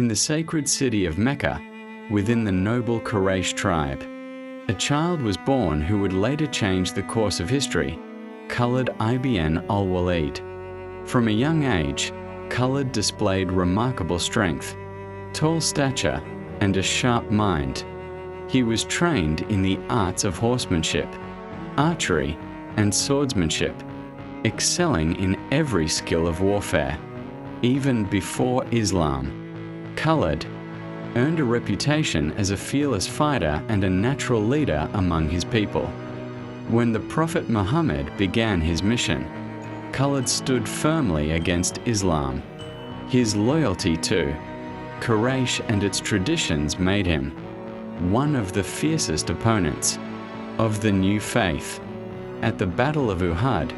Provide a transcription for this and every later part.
in the sacred city of Mecca, within the noble Quraysh tribe. A child was born who would later change the course of history, Khalid ibn al-Walid. From a young age, Khalid displayed remarkable strength, tall stature, and a sharp mind. He was trained in the arts of horsemanship, archery, and swordsmanship, excelling in every skill of warfare. Even before Islam, Khalid earned a reputation as a fearless fighter and a natural leader among his people. When the Prophet Muhammad began his mission, Khalid stood firmly against Islam. His loyalty to Quraysh and its traditions made him one of the fiercest opponents of the new faith. At the Battle of Uhud,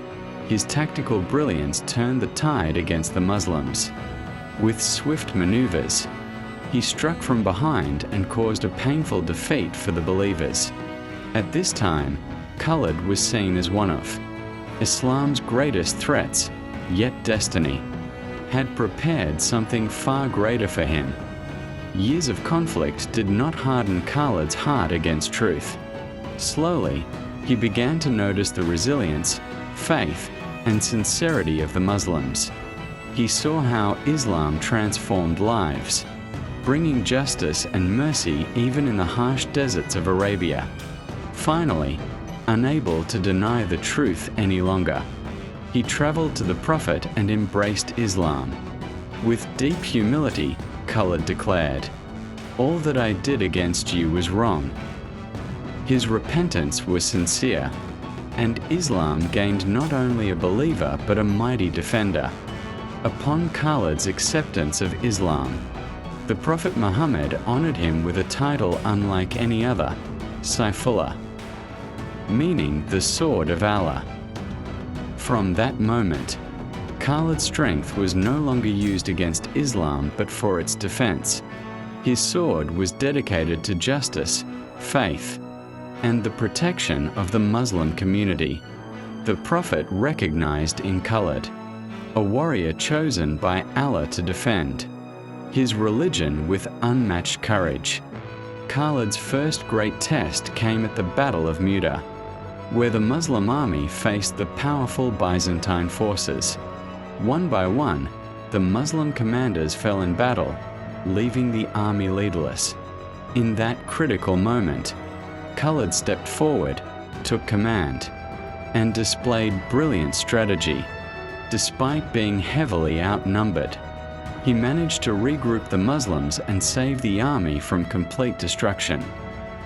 his tactical brilliance turned the tide against the Muslims. With swift maneuvers, he struck from behind and caused a painful defeat for the believers. At this time, Khalid was seen as one of Islam's greatest threats, yet destiny had prepared something far greater for him. Years of conflict did not harden Khalid's heart against truth. Slowly, he began to notice the resilience, faith, and sincerity of the Muslims. He saw how Islam transformed lives, bringing justice and mercy even in the harsh deserts of Arabia. Finally, unable to deny the truth any longer, he traveled to the Prophet and embraced Islam. With deep humility, Khalid declared, "All that I did against you was wrong." His repentance was sincere, and Islam gained not only a believer but a mighty defender. Upon Khalid's acceptance of Islam, the Prophet Muhammad honored him with a title unlike any other, Saifullah, meaning the sword of Allah. From that moment, Khalid's strength was no longer used against Islam but for its defense. His sword was dedicated to justice, faith, and the protection of the Muslim community. The Prophet recognized in Khalid a warrior chosen by Allah to defend his religion with unmatched courage. Khalid's first great test came at the Battle of Mu'tah, where the Muslim army faced the powerful Byzantine forces. One by one, the Muslim commanders fell in battle, leaving the army leaderless. In that critical moment, Khalid stepped forward, took command, and displayed brilliant strategy. Despite being heavily outnumbered, he managed to regroup the Muslims and save the army from complete destruction.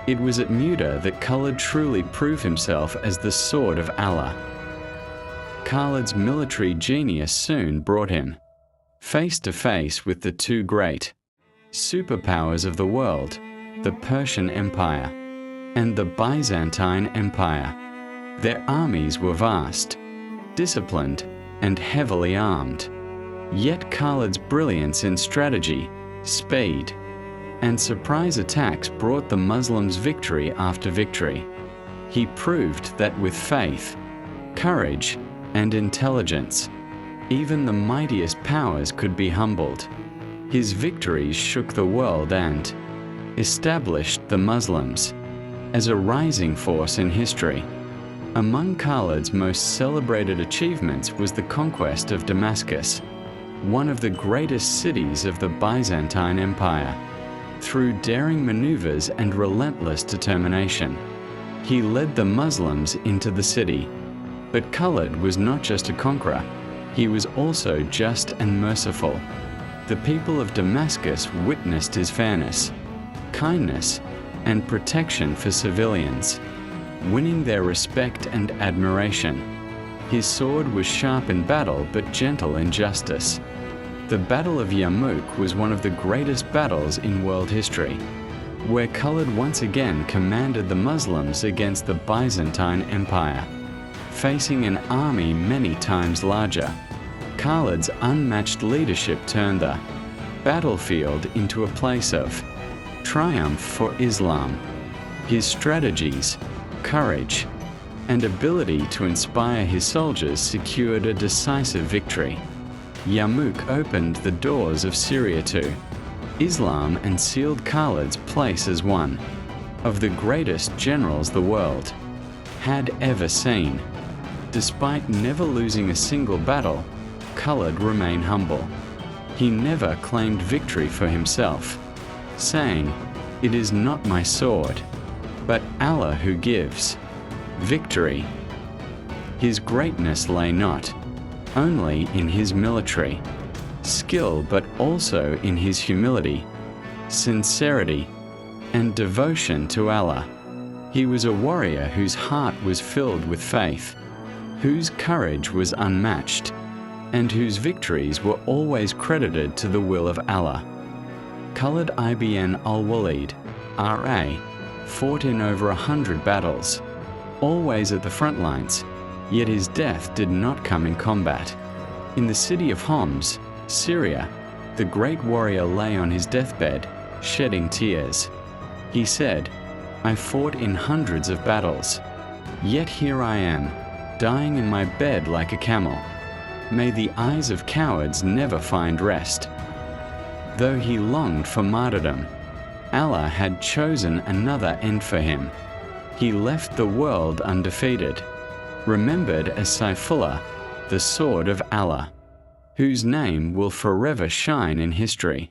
It was at Mu'tah that Khalid truly proved himself as the sword of Allah. Khalid's military genius soon brought him face to face with the two great superpowers of the world, the Persian Empire and the Byzantine Empire. Their armies were vast, disciplined, and heavily armed. Yet Khalid's brilliance in strategy, speed, and surprise attacks brought the Muslims victory after victory. He proved that with faith, courage, and intelligence, even the mightiest powers could be humbled. His victories shook the world and established the Muslims as a rising force in history. Among Khalid's most celebrated achievements was the conquest of Damascus, one of the greatest cities of the Byzantine Empire. Through daring maneuvers and relentless determination, he led the Muslims into the city. But Khalid was not just a conqueror, he was also just and merciful. The people of Damascus witnessed his fairness, kindness, and protection for civilians, winning their respect and admiration. His sword was sharp in battle but gentle in justice. The Battle of Yarmouk was one of the greatest battles in world history, where Khalid once again commanded the Muslims against the Byzantine Empire. Facing an army many times larger, Khalid's unmatched leadership turned the battlefield into a place of triumph for Islam. His strategies, courage, and ability to inspire his soldiers secured a decisive victory. Yarmouk opened the doors of Syria to Islam and sealed Khalid's place as one of the greatest generals the world had ever seen. Despite never losing a single battle, Khalid remained humble. He never claimed victory for himself, saying, "It is not my sword, but Allah who gives victory." His greatness lay not only in his military skill, but also in his humility, sincerity, and devotion to Allah. He was a warrior whose heart was filled with faith, whose courage was unmatched, and whose victories were always credited to the will of Allah. Khalid ibn al-Walid, R.A., fought in over 100 battles, always at the front lines, yet his death did not come in combat. In the city of Homs, Syria, the great warrior lay on his deathbed, shedding tears. He said, "I fought in hundreds of battles, yet here I am, dying in my bed like a camel. May the eyes of cowards never find rest." Though he longed for martyrdom, Allah had chosen another end for him. He left the world undefeated, remembered as Saifullah, the sword of Allah, whose name will forever shine in history.